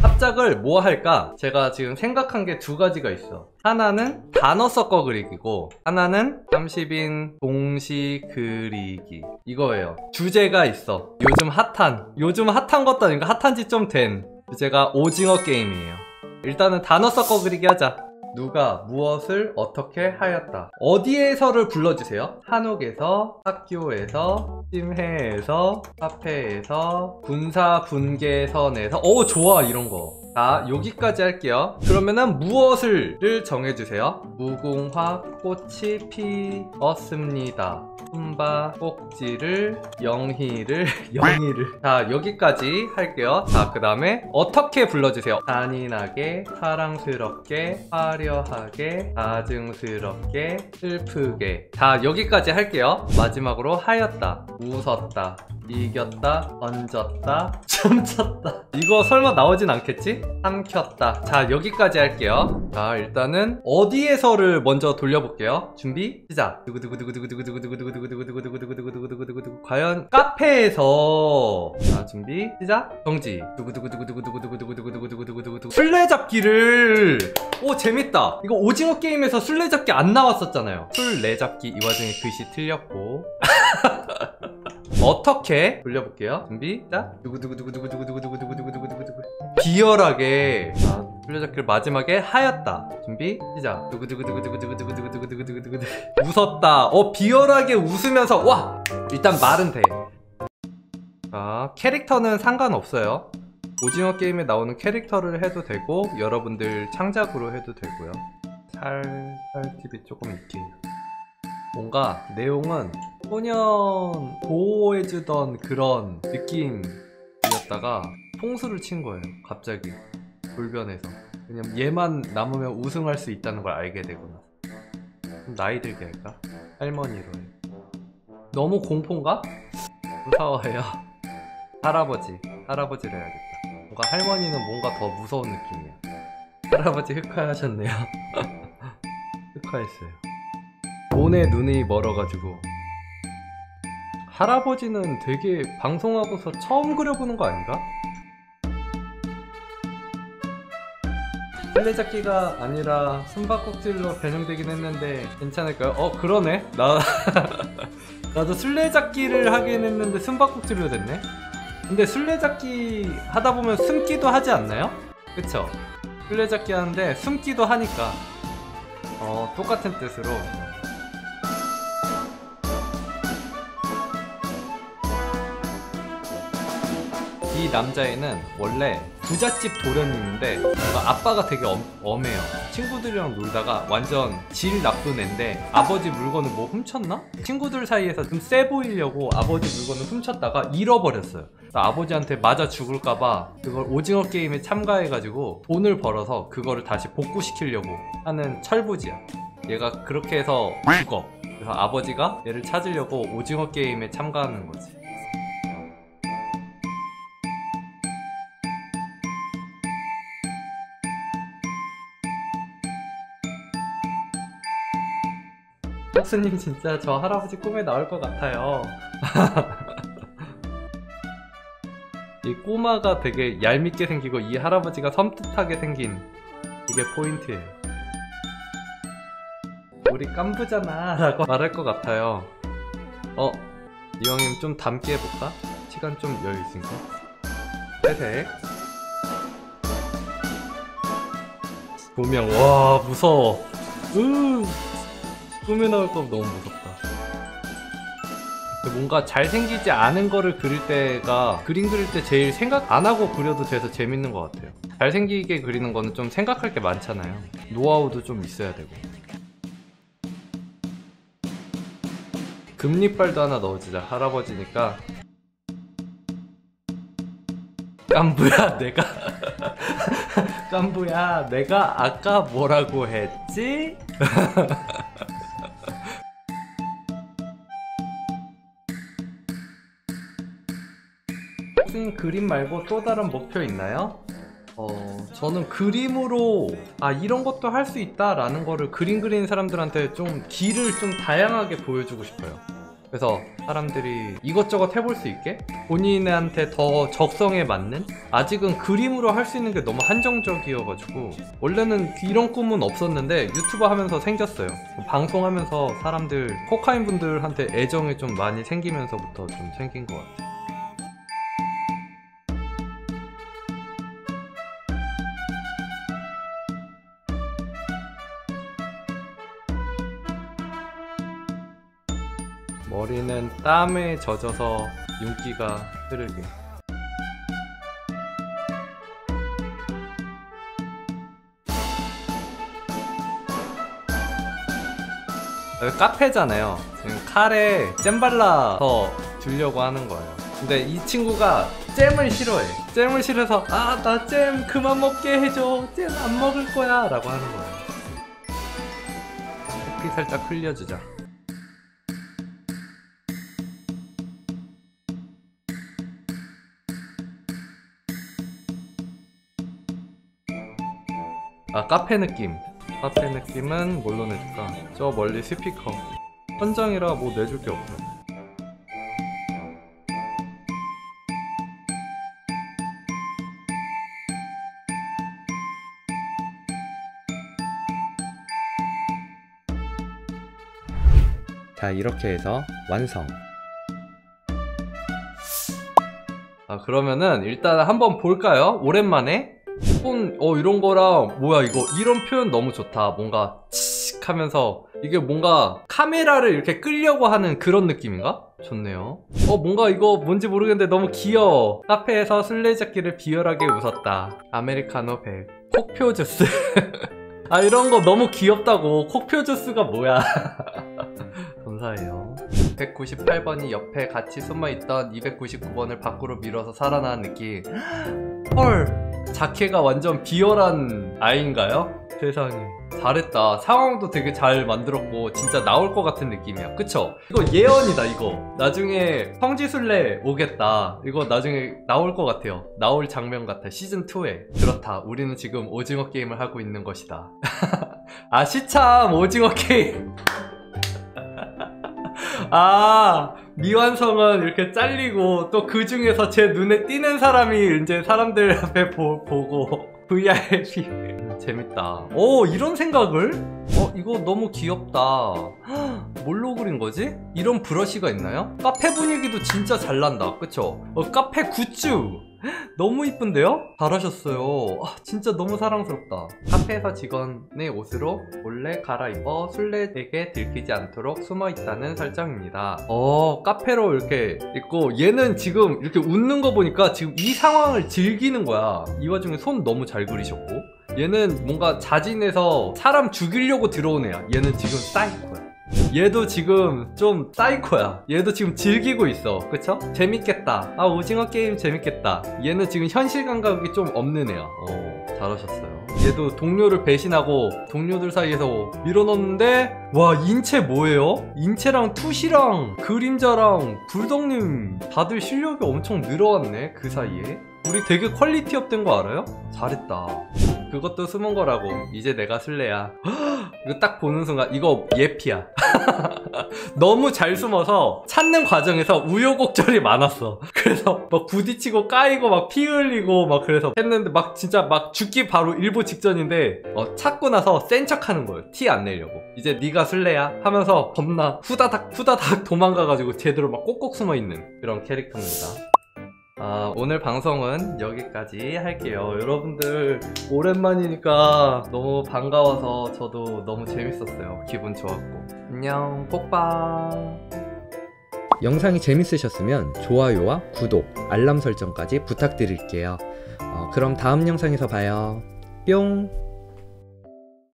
합작을 뭐 할까? 제가 지금 생각한 게 두 가지가 있어. 하나는 단어 섞어 그리기고 하나는 30인 동시 그리기 이거예요. 주제가 있어. 요즘 핫한 것도 아니고 핫한 지 좀 된 주제가 오징어 게임이에요. 일단은 단어 섞어 그리기 하자. 누가 무엇을 어떻게 하였다. 어디에서를 불러주세요. 한옥에서, 학교에서, 심해에서, 카페에서, 군사분계선에서. 오, 좋아, 이런거. 자, 여기까지 할게요. 그러면은 무엇을를 정해주세요. 무궁화 꽃이 피었습니다. 숨바꼭질을 영희를 자, 여기까지 할게요. 자, 그 다음에 어떻게 불러주세요. 잔인하게, 사랑스럽게, 화려하게, 다증스럽게, 슬프게. 자, 여기까지 할게요. 마지막으로 하였다, 웃었다, 이겼다, 던졌다, 춤췄다. 이거 설마 나오진 않겠지? 삼켰다. 자, 여기까지 할게요. 자, 일단은 어디에서를 먼저 돌려볼게요. 준비 시작. 두구두구두구두구두구두구두구두구두구두구두구두구두구두구두구두구두구 과연 카페에서. 자, 준비 시작. 정지. 두구두구두구두구두구두구두구두구두구두구두구 술래잡기를. 오, 재밌다. 이거 오징어 게임에서 술래잡기 안 나왔었잖아요. 술래잡기. 이 와중에 글씨 틀렸고. 어떻게 돌려볼게요. 준비 시작. 두구두구두구두구두구두구두구두구두구두구두구 비열하게. 자, 술래잡기를 마지막에 하였다. 준비 시작. 두구두구두구두구두구두구두구두구두구두구 웃었다. 비열하게 웃으면서. 와, 일단 말은 돼. 자, 캐릭터는 상관없어요. 오징어 게임에 나오는 캐릭터를 해도 되고 여러분들 창작으로 해도 되고요. 살살TV 조금 있게. 뭔가 내용은 소년 보호해주던 그런 느낌이었다가 통수를 친 거예요. 갑자기 돌변해서. 왜냐면 얘만 남으면 우승할 수 있다는 걸 알게 되고 나서. 그럼 나이 들게 할까? 할머니로 해. 너무 공포인가? 무서워요. 할아버지를 해야겠다. 뭔가 할머니는 뭔가 더 무서운 느낌이야. 할아버지 흑화하셨네요. 흑화했어요. 돈에 눈이 멀어가지고. 할아버지는 되게 방송하고서 처음 그려보는 거 아닌가? 술래잡기가 아니라 숨바꼭질로 변형되긴 했는데 괜찮을까요? 그러네? 나도 술래잡기를 하긴 했는데 숨바꼭질로 됐네? 근데 술래잡기 하다보면 숨기도 하지 않나요? 그쵸? 술래잡기 하는데 숨기도 하니까 똑같은 뜻으로. 이 남자애는 원래 부잣집 도련님인데 아빠가 되게 엄해요. 친구들이랑 놀다가 완전 질 나쁜 애인데 아버지 물건을 뭐 훔쳤나? 친구들 사이에서 좀 세 보이려고 아버지 물건을 훔쳤다가 잃어버렸어요. 아버지한테 맞아 죽을까봐 그걸 오징어 게임에 참가해가지고 돈을 벌어서 그거를 다시 복구시키려고 하는 철부지야. 얘가 그렇게 해서 죽어. 그래서 아버지가 얘를 찾으려고 오징어 게임에 참가하는 거지. 혁수님 진짜 저 할아버지 꿈에 나올 것 같아요. 이 꼬마가 되게 얄밉게 생기고 이 할아버지가 섬뜩하게 생긴 이게 포인트예요. 우리 깐부잖아 라고 말할 것 같아요. 이 형님 좀 닮게 해볼까? 시간 좀 여유 있으니까. 회색 조명. 와, 무서워. 꿈에 나올 거면 너무 무섭다. 뭔가 잘생기지 않은 거를 그릴 때가 그림 그릴 때 제일 생각 안 하고 그려도 돼서 재밌는 것 같아요. 잘생기게 그리는 거는 좀 생각할 게 많잖아요. 노하우도 좀 있어야 되고. 금리빨도 하나 넣어주자. 할아버지니까. 깐부야 내가 깐부야 내가 아까 뭐라고 했지? 선생님 그림 말고 또 다른 목표 있나요? 저는 그림으로 이런 것도 할 수 있다 라는 거를 그림 그리는 사람들한테 좀 길을 좀 다양하게 보여주고 싶어요. 그래서 사람들이 이것저것 해볼 수 있게 본인한테 더 적성에 맞는, 아직은 그림으로 할 수 있는 게 너무 한정적이어가지고 원래는 이런 꿈은 없었는데 유튜버 하면서 생겼어요. 방송하면서 사람들, 코카인 분들한테 애정이 좀 많이 생기면서부터 좀 생긴 것 같아요. 머리는 땀에 젖어서 윤기가 흐르게. 여기 카페잖아요. 지금 칼에 잼 발라서 주려고 하는 거예요. 근데 이 친구가 잼을 싫어해. 잼을 싫어서 아, 나 잼 그만 먹게 해줘. 잼 안 먹을 거야 라고 하는 거예요. 커피 살짝 흘려주자. 아, 카페 느낌. 카페 느낌은 뭘로 내줄까? 저 멀리 스피커. 현장이라 뭐 내줄 게 없어. 자, 이렇게 해서 완성. 그러면은 일단 한번 볼까요? 오랜만에 손 이런 거랑, 뭐야 이거, 이런 표현 너무 좋다. 뭔가 칙 하면서 이게 뭔가 카메라를 이렇게 끌려고 하는 그런 느낌인가? 좋네요. 뭔가 이거 뭔지 모르겠는데 너무 귀여워. 카페에서 술래잡기를 비열하게 웃었다. 아메리카노 100. 콕표 주스. 아, 이런 거 너무 귀엽다고. 콕표 주스가 뭐야. 감사해요. 198번이 옆에 같이 숨어있던 299번을 밖으로 밀어서 살아나는 느낌. 헐, 자켓가 완전 비열한 아이인가요? 세상에, 잘했다. 상황도 되게 잘 만들었고 진짜 나올 것 같은 느낌이야. 그쵸? 이거 예언이다. 이거 나중에 성지순례 오겠다. 이거 나중에 나올 것 같아요. 나올 장면 같아. 시즌2에. 그렇다, 우리는 지금 오징어 게임을 하고 있는 것이다. 아, 시참 오징어 게임. 아, 미완성은 이렇게 잘리고 또 그 중에서 제 눈에 띄는 사람이 이제 사람들 앞에 보고 VIP. 재밌다. 이런 생각을? 이거 너무 귀엽다. 뭘로 그린 거지? 이런 브러쉬가 있나요? 카페 분위기도 진짜 잘 난다. 그쵸? 카페 굿즈 너무 이쁜데요? 잘하셨어요. 진짜 너무 사랑스럽다. 카페에서 직원의 옷으로 몰래 갈아입어 술래에게 들키지 않도록 숨어있다는 설정입니다. 카페로 이렇게 있고, 얘는 지금 이렇게 웃는 거 보니까 지금 이 상황을 즐기는 거야. 이 와중에 손 너무 잘 그리셨고, 얘는 뭔가 자진해서 사람 죽이려고 들어온 애야. 얘는 지금 사이코야. 얘도 지금 좀 사이코야. 얘도 지금 즐기고 있어. 그쵸? 재밌겠다. 아, 오징어 게임 재밌겠다. 얘는 지금 현실 감각이 좀 없는 애야. 잘하셨어요. 얘도 동료를 배신하고 동료들 사이에서 밀어넣는데, 와, 인체 뭐예요? 인체랑 투시랑 그림자랑 불덕님 다들 실력이 엄청 늘어왔네. 그 사이에 우리 되게 퀄리티 업된 거 알아요? 잘했다. 그것도 숨은 거라고. 이제 내가 술래야. 이거 딱 보는 순간 이거 예피야. 너무 잘 숨어서 찾는 과정에서 우여곡절이 많았어. 그래서 막 부딪히고 까이고 막 피 흘리고 막 그래서 했는데, 막 진짜 막 죽기 바로 일보 직전인데 찾고 나서 센 척하는 거예요. 티 안 내려고. 이제 네가 술래야 하면서 겁나 후다닥 도망가가지고 제대로 막 꼭꼭 숨어있는 그런 캐릭터입니다. 오늘 방송은 여기까지 할게요. 여러분들 오랜만이니까 너무 반가워서 저도 너무 재밌었어요. 기분 좋았고. 안녕, 꼭봐. 영상이 재밌으셨으면 좋아요와 구독, 알람 설정까지 부탁드릴게요. 그럼 다음 영상에서 봐요. 뿅.